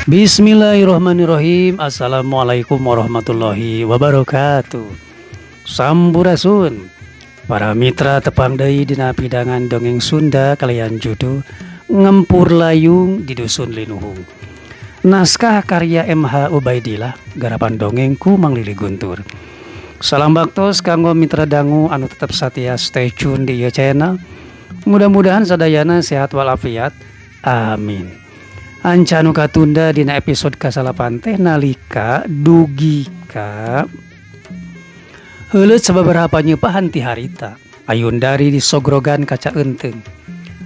Bismillahirrahmanirrahim. Assalamualaikum warahmatullahi wabarakatuh. Sampurasun para mitra tepang deui dina pidangan dongeng Sunda kalian judu ngempur layung di dusun Linuhung. Naskah karya MH Ubaidillah, garapan dongeng ku Mang Lili Guntur. Salam baktos kanggo mitra dangu anu tetep satia stay tune di ieu channel. Mudah-mudahan sadayana sehat walafiat. Amin. Ancanu katunda dina episode kasalapan teh nalika dugi ka heuleut sababaraha nyeupahan ti harita. Ayundari disogrogan kaca enteng.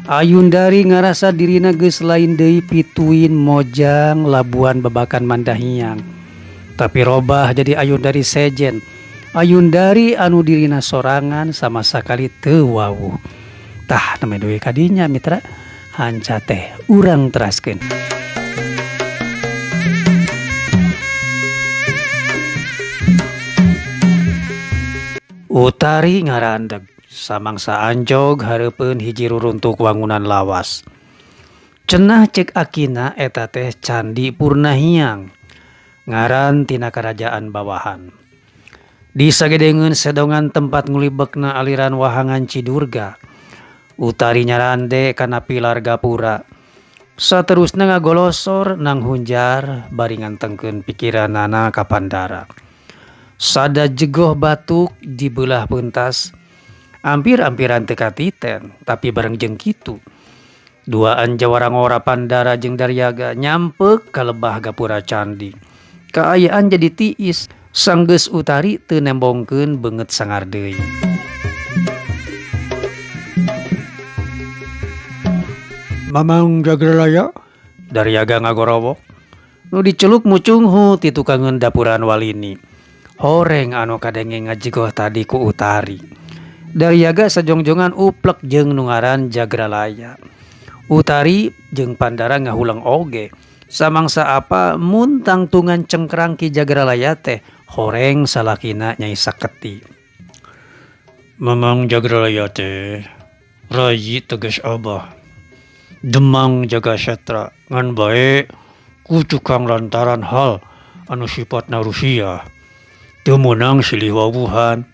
Ayundari ngarasa dirina geus lain deui pituin mojang labuan babakan mandahiang. Tapi robah jadi Ayundari sejen. Ayundari anu dirina sorangan sama sakali teu wawuh. Tah name deui kadinya mitra. Hanca teh urang teraskeun. Utari ngarandeg samangsa anjog hareupeun hiji ruruntuk wangunan lawas. Cenah cek akina eta teh Candi Purnahiang, ngaran tina kerajaan bawahan. Di sagedengeun sedongan tempat ngulibekna aliran wahangan Cidurga. Utari nyarande kana pilar gapura. Saterusna ngagolosor nang hunjar bari ngantengkeun pikiranana ka Pandara. Sada jegoh batuk dibelah pentas. Ampir-ampiran teu katiten, tapi bareng jeung kitu. Duaan jawara-ngora Pandara jeung Daryaga nyampeuk ka lebah gapura candi. Kaayaan jadi tiis, sanggeus Utari teu nembongkeun beungeut sangar deui. Mamang Jagralaya, Daryaga ngagorowok. Nu diceluk mucunghu ti tukangeun dapuran walini. Horeng anu kadenge ngajegoh tadi ku Utari. Daryaga sajongjongan uplek jeung nu ngaran Jagralaya. Utari jeung Pandara ngahulang oge. Samangsa apa mun tangtungan cengkrang Ki Jagralaya teh horeng salakina Nyai Saketi. Mamang Jagralaya teh rayi tegas abah. Demang jaga setra ngan bae ku cukang lantaran hal anu sifatna Rusia. Teu meunang silih wawuhan,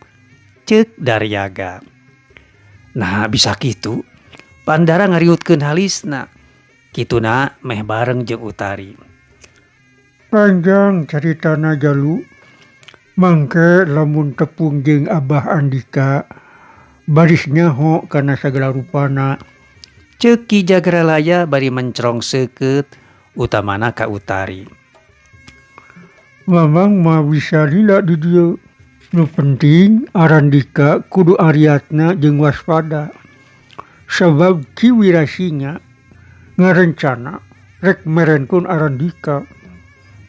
Ceuk Daryaga. Nah bisa kitu Pandara ngariutkeun halisna. Kituna meh bareng jeung Utari. Panjang caritana jalu, mangke lamun tepung jeung Abah Andika baris nyaho kana sagala rupana. Ceuk Ki Jagralaya bari mencrong seukeut utamana ka Utari. Mamang mah bisa lila di dieu. Nu penting Arandika kudu ariatna jeung waspada. Sabab Ki Wirasinga ngarencana rek merenkeun Arandika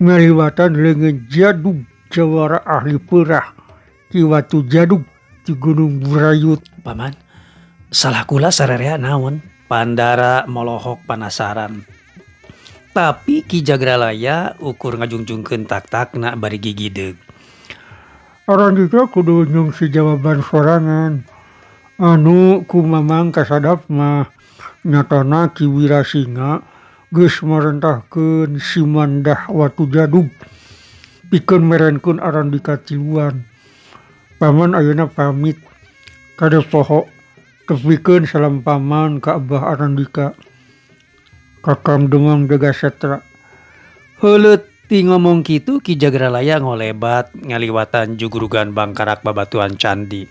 ngaliwatan leungeun Jadug jawara ahli peurah Ki Watu Jadug di Gunung Burayut. Paman, salah kula sarerea naon? Pandara molohok panasaran. Tapi Ki Jagralaya ukur ngajungjungkeun tak-takna bari gigideug. Arandika kudu nyungsi jawaban sorangan. Anu ku mamang kasadap mah nyatana Ki Wirasinga geus marentahkeun Simandah Watu Jadug pikeun merenkeun Arandika tiluan. Paman ayeuna pamit kada poho tepikeun salam paman ka Abah Arandika. Kakang Demang jaga setra. Heuleut ti ngomong kitu Ki Jagralaya ngolebat ngaliwatan jugurugan bangkarak babatuan candi.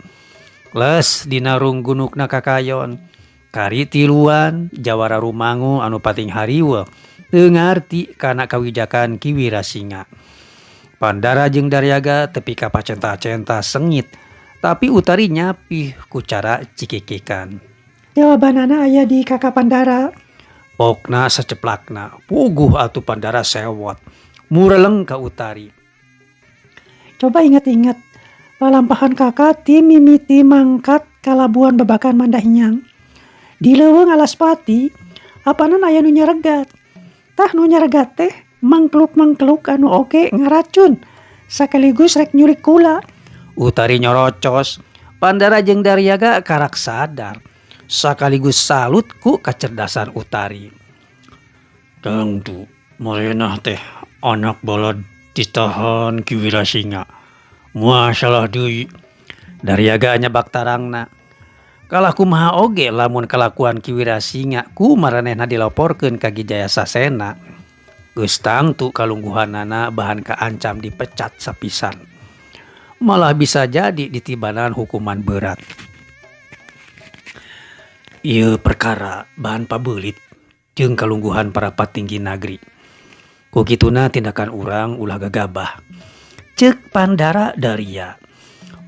Les dina runggunukna kakayon. Kari tiluan jawara rumangu anu pating hariweuh teu ngarti kana kawijakan Ki Wirasinga. Pandara jeung Daryaga tepi ka pacenta-centa sengit. Tapi Utari nyapih ku cara cikikikan. Jawabanana aya di Kakak Pandara. Pokna saceplakna, puguh atuh Pandara sewot. Mureleng ka Utari. Coba ingat-ingat, lalampahan kakak ti mimiti mangkat kalabuan babakan Mandahiang. Di leuweung Alaspati, apanan aya nu nyaregat. Tah nu nyaregat teh mangkluk-mangkluk anu oge ngaracun. Sekaligus rek nyurik kula. Utari nyorocos. Pandara jeung Daryaga karak sadar. Sekaligus salut ku kecerdasan Utari. Tangtu, marenah teh anak balad ditahan Ki Wirasinga. Masalah deui. Daryaga nyebak tarangna. Kalah kumaha oge lamun kalakuan Ki Wirasinga ku maranehna dilaporkeun ka Ki Jayasasena. Geus tangtu kalungguhanana bahan kaancam dipecat sapisan. Malah bisa jadi ditibanan hukuman berat. Ieu perkara bahan pabeulit jeung kalungguhan para patinggi nagri. Ku kituna tindakan urang ulah gagabah. Ceuk Pandara Darya.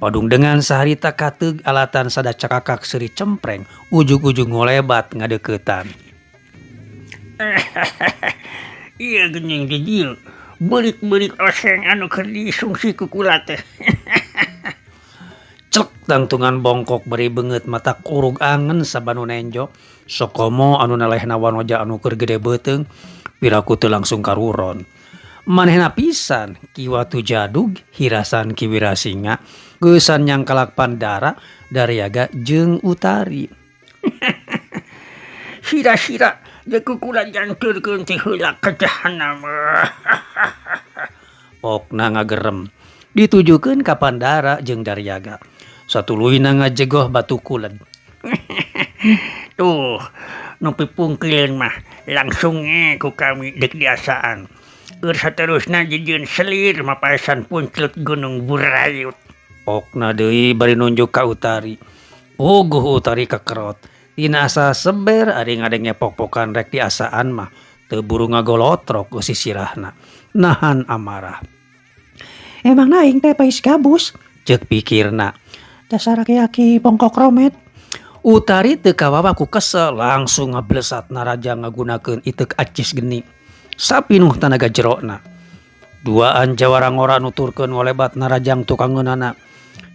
Padung dengan saharita kateug alatan sada cakakak seri cempreng ujug-ujug ngolebat ngadeuketan. Iya gening jijil. Belik-belik oseng anu keur disungsi ku kula teh. Cek tangtungan bongkok beri beungeut mata kurug angen sabanu nenjok. Sokomo anu nalehna wanoja anu keur gede beuteung piraku teu langsung karuron. Manehna pisan Ki Watu Jadug hirasan Ki Wirasinga geusan nyangkalak Pandara Daryaga jeung Utari. Sira-sira jeung kula janturkeun teh heula ka jahanam. Pokna ngagerem ditujukeun ka Pandara jeung Daryaga. Satuluyna ngajegoh batu kuled. Tuh, nu pipungkilin mah langsung ku kami dek biasaan. Keur saterusna jieun selir mapaesan punclut Gunung Burayut. Pokna deui bari nunjuk ka Utari. Puguh Utari kekerot. Tina asa seber ari ngadenge pok-pokan rek diasaan mah teu buru ngagolotrok ku sisirahna. Nahan amarah. Emang aing teh pais gabus. Ceuk pikirna. Dasar aki-aki bongkok romet. Utari teu kawawa ku kesel langsung ngablesat naraja ngagunakeun iteuk acis geni. Sapinuh tanaga jerona. Duaan jawarangora nuturkeun ngolebat narajang tukangeunana.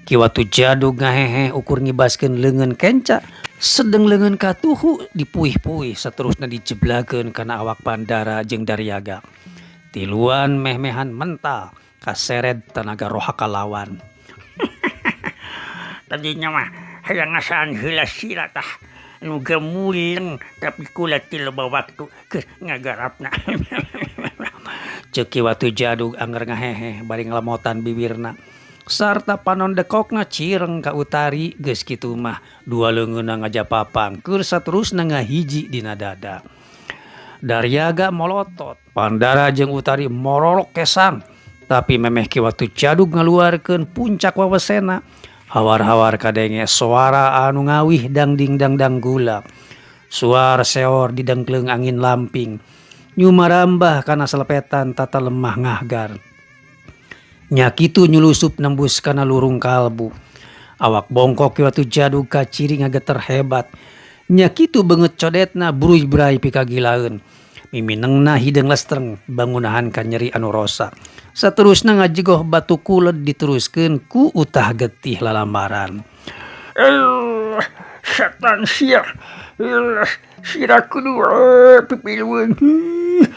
Ki Watu Jadug ngahehe ukur ngibaskeun leungeun kenca. Sedeng leungeun katuhu dipuih-puih saterusna dijeblakeun kana awak Pandara jeung Daryaga. Tiluan meh-mehan mental kaseret tenaga rohaka lawan. Tadinya mah hayang ngasaan heula sira tah anu gemuleng tapi kula teu loba waktu keur ngagarapna. Ceuk Ki Watu Jadug anger ngahehe bari ngelemotan bibirna. Sarta panon dekokna cireng ka Utari geus kitu mah dua leungeunna ngajapapang keur saterusna ngahiji dina dada. Daryaga molotot, Pandara jeung Utari morolok kesang, tapi memeh Ki Watu Jadug ngaluarkeun puncak wawesena. Hawar-hawar kadenge suara anu ngawih dangding-dangdang gula. Suara seor didengkleung angin lamping. Nyumarambah kana selepetan tata lemah ngahgar. Nya kitu nyulusup nembus kana lurung kalbu. Awak bongkok Ki Watu Jadug kaciri ngageter hebat. Nya kitu beungeut codetna buruy-buray pikagilaeun. Miminengna hideung lestreng bangunahan ka nyeri anu rosa. Saterusna ngajegoh batu kuled diteruskeun ku utah getih lalambaran. Setan sia. Sira kudu pipilueun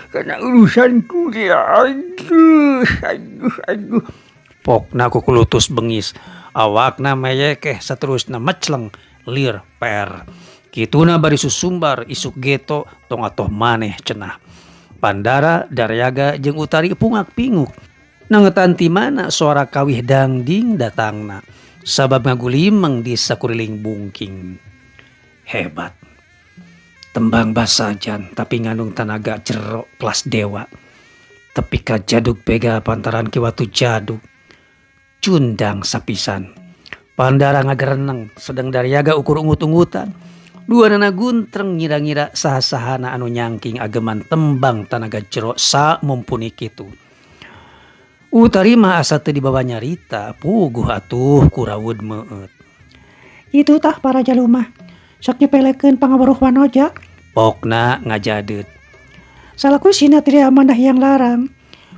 kana urusanku dia. Aduh. Pokna kukulutus bengis. Awakna meyekeh saterusna mecleng lir per. Kituna bari susumbar isuk geto tong atoh maneh cenah. Pandara Daryaga jeung Utari pungak pinguk. Nangetan ti mana suara kawih dangding datangna. Sabab ngagulimeng di sakuriling bungking. Hebat. Tembang basajan tapi ngandung tenaga jero kelas dewa. Tapi ka Jadug pega pantaran Ki Watu Jadug. Cundang sapisan. Pandara ngagereneng sedang Daryaga ukur ungut-ungutan. Dua nana guntreng ngira-ngira sahasahana anu nyangking ageman tembang tanaga jero sa mumpuni kitu. Utari mah asa teu dibawa nyarita, puguh atuh kurawud meueut. Itu tah para jalumah. Sok nyepelekeun pangaweruh wanoja. Pokna ngajadeut. Salaku sina teu amanah yang larang.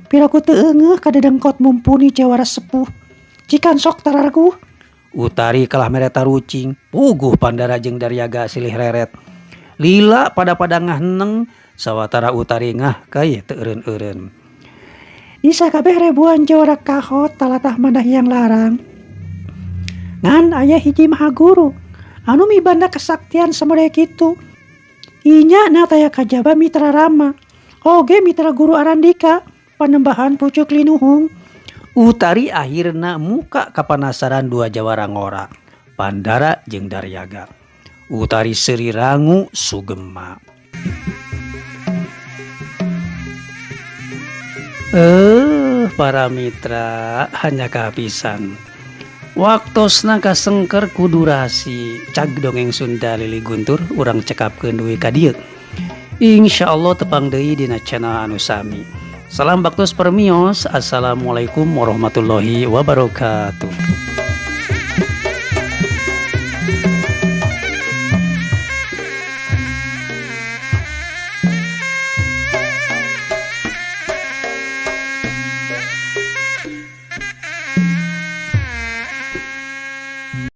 Piraku teu eungeuh ka dedengkot mumpuni jawara sepuh. Cikan sok tararagu. Utari kalah mereta rucing, puguh Pandara jeung Daryaga silih reret. Lila pada ngah heneng, sawatara Utari ngah kaye teu eureun-eureun. Isa kabeh ribuan jawara kahot talatah mandahyang larang. Ngan aya hiji maha guru anu mibanda kesaktian samodaya kitu. Inya na taya kajaba mitra Rama. Oge mitra guru Arandika panembahan pucuk linuhung. Utari akhirna muka kapanasaran dua jawara ngora, Pandara jeung Daryaga. Utari seuri rangu sugema. Para mitra hanya kehabisan. Waktosna kasengker ku durasi. Cag dongeng Sunda Lili Guntur urang cekapkeun duwi ka dieu. Insyaallah tepang deui dina channel anu sami. Salam baktos permios. Assalamualaikum warahmatullahi wabarakatuh.